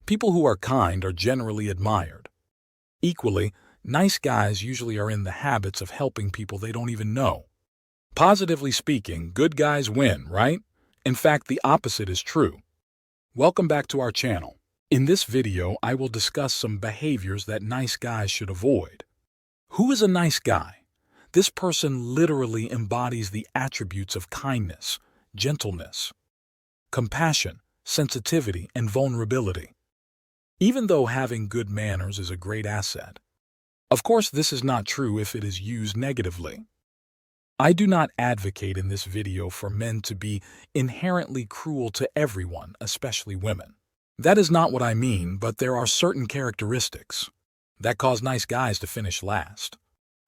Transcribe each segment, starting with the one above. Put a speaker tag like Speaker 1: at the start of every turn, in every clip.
Speaker 1: People who are kind are generally admired. Equally, nice guys usually are in the habits of helping people they don't even know. Positively speaking, good guys win, right? In fact, the opposite is true. Welcome back to our channel. In this video, I will discuss some behaviors that nice guys should avoid. Who is a nice guy? This person literally embodies the attributes of kindness, gentleness, compassion, sensitivity, and vulnerability. Even though having good manners is a great asset. Of course, this is not true if it is used negatively. I do not advocate in this video for men to be inherently cruel to everyone, especially women. That is not what I mean, but there are certain characteristics that cause nice guys to finish last.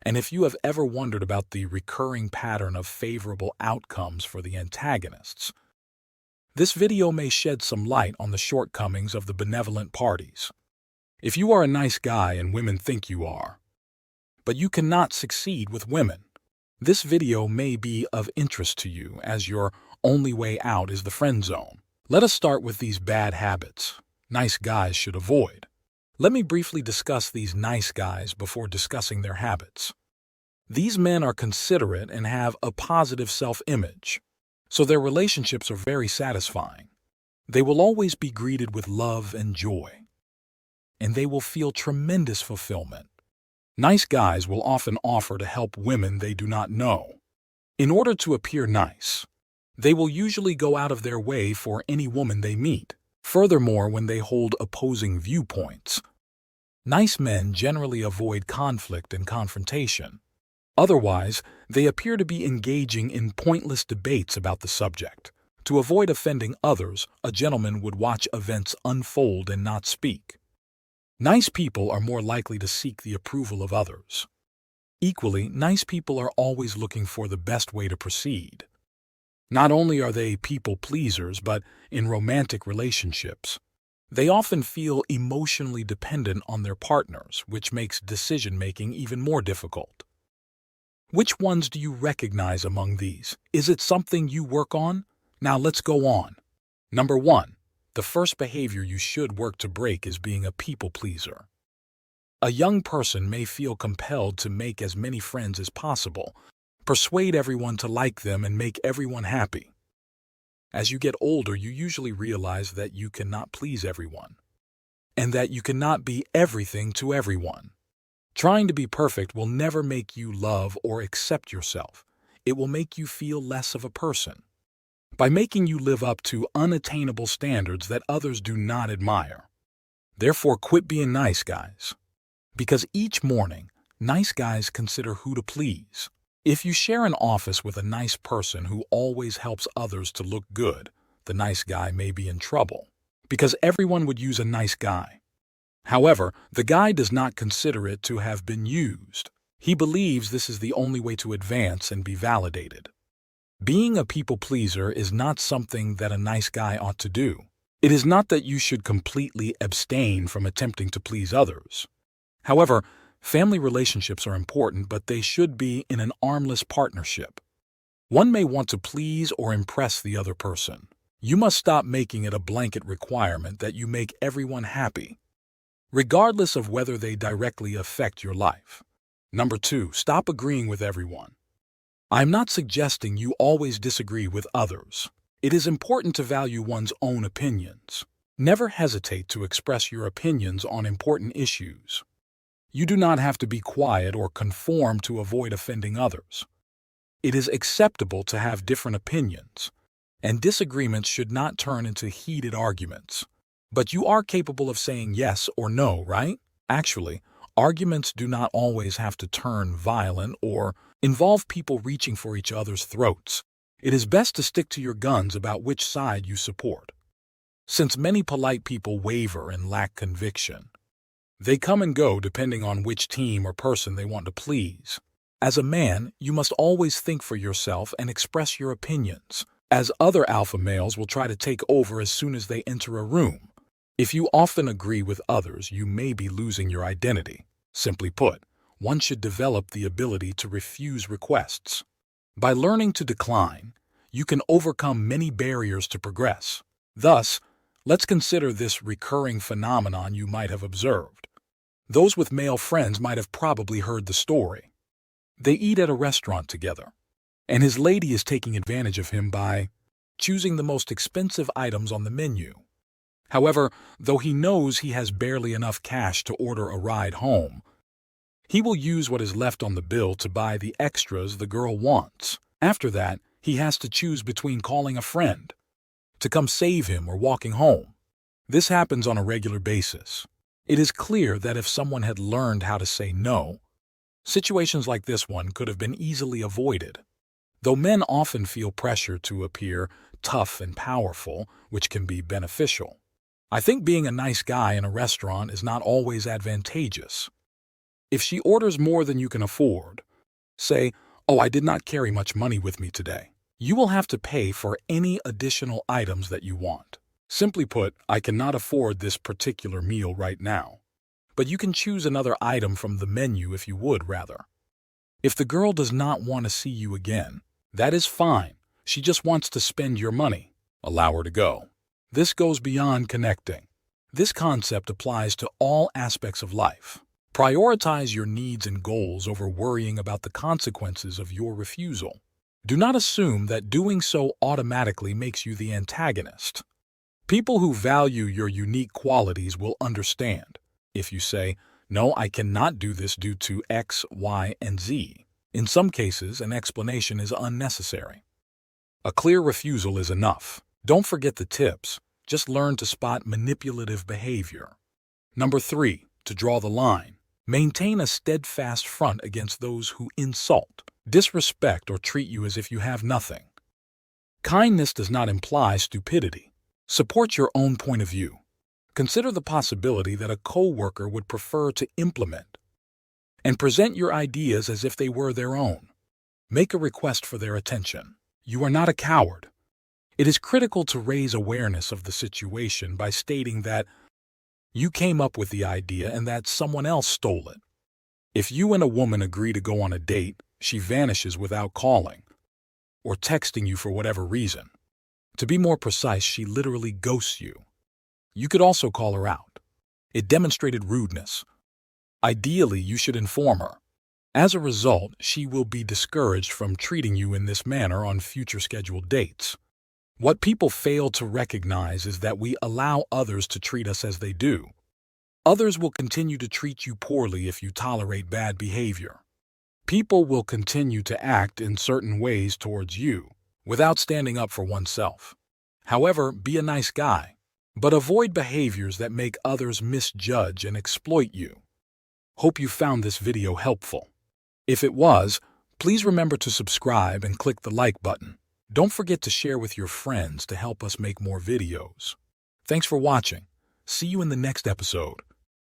Speaker 1: And if you have ever wondered about the recurring pattern of favorable outcomes for the antagonists, this video may shed some light on the shortcomings of the benevolent parties. If you are a nice guy and women think you are, but you cannot succeed with women, this video may be of interest to you, as your only way out is the friend zone. Let us start with these bad habits nice guys should avoid. Let me briefly discuss these nice guys before discussing their habits. These men are considerate and have a positive self-image, so their relationships are very satisfying. They will always be greeted with love and joy, and they will feel tremendous fulfillment. Nice guys will often offer to help women they do not know. In order to appear nice, they will usually go out of their way for any woman they meet. Furthermore, when they hold opposing viewpoints, nice men generally avoid conflict and confrontation. Otherwise, they appear to be engaging in pointless debates about the subject. To avoid offending others, a gentleman would watch events unfold and not speak. Nice people are more likely to seek the approval of others. Equally, nice people are always looking for the best way to proceed. Not only are they people pleasers, but in romantic relationships, they often feel emotionally dependent on their partners, which makes decision-making even more difficult. Which ones do you recognize among these? Is it something you work on? Now let's go on. Number 1. The first behavior you should work to break is being a people pleaser. A young person may feel compelled to make as many friends as possible, persuade everyone to like them, and make everyone happy. As you get older, you usually realize that you cannot please everyone, and that you cannot be everything to everyone. Trying to be perfect will never make you love or accept yourself. It will make you feel less of a person, by making you live up to unattainable standards that others do not admire. Therefore, quit being nice guys. Because each morning, nice guys consider who to please. If you share an office with a nice person who always helps others to look good, the nice guy may be in trouble, because everyone would use a nice guy. However, the guy does not consider it to have been used. He believes this is the only way to advance and be validated. Being a people pleaser is not something that a nice guy ought to do. It is not that you should completely abstain from attempting to please others. However, family relationships are important, but they should be in an armless partnership. One may want to please or impress the other person. You must stop making it a blanket requirement that you make everyone happy, regardless of whether they directly affect your life. Number 2, stop agreeing with everyone. I'm not suggesting you always disagree with others. It is important to value one's own opinions. Never hesitate to express your opinions on important issues. You do not have to be quiet or conform to avoid offending others. It is acceptable to have different opinions, and disagreements should not turn into heated arguments. But you are capable of saying yes or no, right? Actually, arguments do not always have to turn violent or involve people reaching for each other's throats. It is best to stick to your guns about which side you support. Since many polite people waver and lack conviction, they come and go depending on which team or person they want to please. As a man, you must always think for yourself and express your opinions, as other alpha males will try to take over as soon as they enter a room. If you often agree with others, you may be losing your identity. Simply put, one should develop the ability to refuse requests. By learning to decline, you can overcome many barriers to progress. Thus, Let's consider this recurring phenomenon you might have observed. Those with male friends might have probably heard the story. They eat at a restaurant together, and his lady is taking advantage of him by choosing the most expensive items on the menu. However, though he knows he has barely enough cash to order a ride home, he will use what is left on the bill to buy the extras the girl wants. After that, he has to choose between calling a friend to come save him or walking home. This happens on a regular basis. It is clear that if someone had learned how to say no, situations like this one could have been easily avoided. Though men often feel pressure to appear tough and powerful, which can be beneficial, I think being a nice guy in a restaurant is not always advantageous. If she orders more than you can afford, say, "Oh, I did not carry much money with me today," you will have to pay for any additional items that you want. Simply put, I cannot afford this particular meal right now, but you can choose another item from the menu if you would rather. If the girl does not want to see you again, that is fine. She just wants to spend your money. Allow her to go. This goes beyond connecting. This concept applies to all aspects of life. Prioritize your needs and goals over worrying about the consequences of your refusal. Do not assume that doing so automatically makes you the antagonist. People who value your unique qualities will understand. If you say, "No, I cannot do this due to X, Y, and Z," in some cases, an explanation is unnecessary. A clear refusal is enough. Don't forget the tips. Just learn to spot manipulative behavior. Number 3, to draw the line. Maintain a steadfast front against those who insult, disrespect, or treat you as if you have nothing. Kindness does not imply stupidity. Support your own point of view. Consider the possibility that a coworker would prefer to implement, and present your ideas as if they were their own. Make a request for their attention. You are not a coward. It is critical to raise awareness of the situation by stating that you came up with the idea and that someone else stole it. If you and a woman agree to go on a date, she vanishes without calling or texting you for whatever reason. To be more precise, she literally ghosts you. You could also call her out. It demonstrated rudeness. Ideally, you should inform her. As a result, she will be discouraged from treating you in this manner on future scheduled dates. What people fail to recognize is that we allow others to treat us as they do. Others will continue to treat you poorly if you tolerate bad behavior. People will continue to act in certain ways towards you without standing up for oneself. However, be a nice guy, but avoid behaviors that make others misjudge and exploit you. Hope you found this video helpful. If it was, please remember to subscribe and click the like button. Don't forget to share with your friends to help us make more videos. Thanks for watching. See you in the next episode.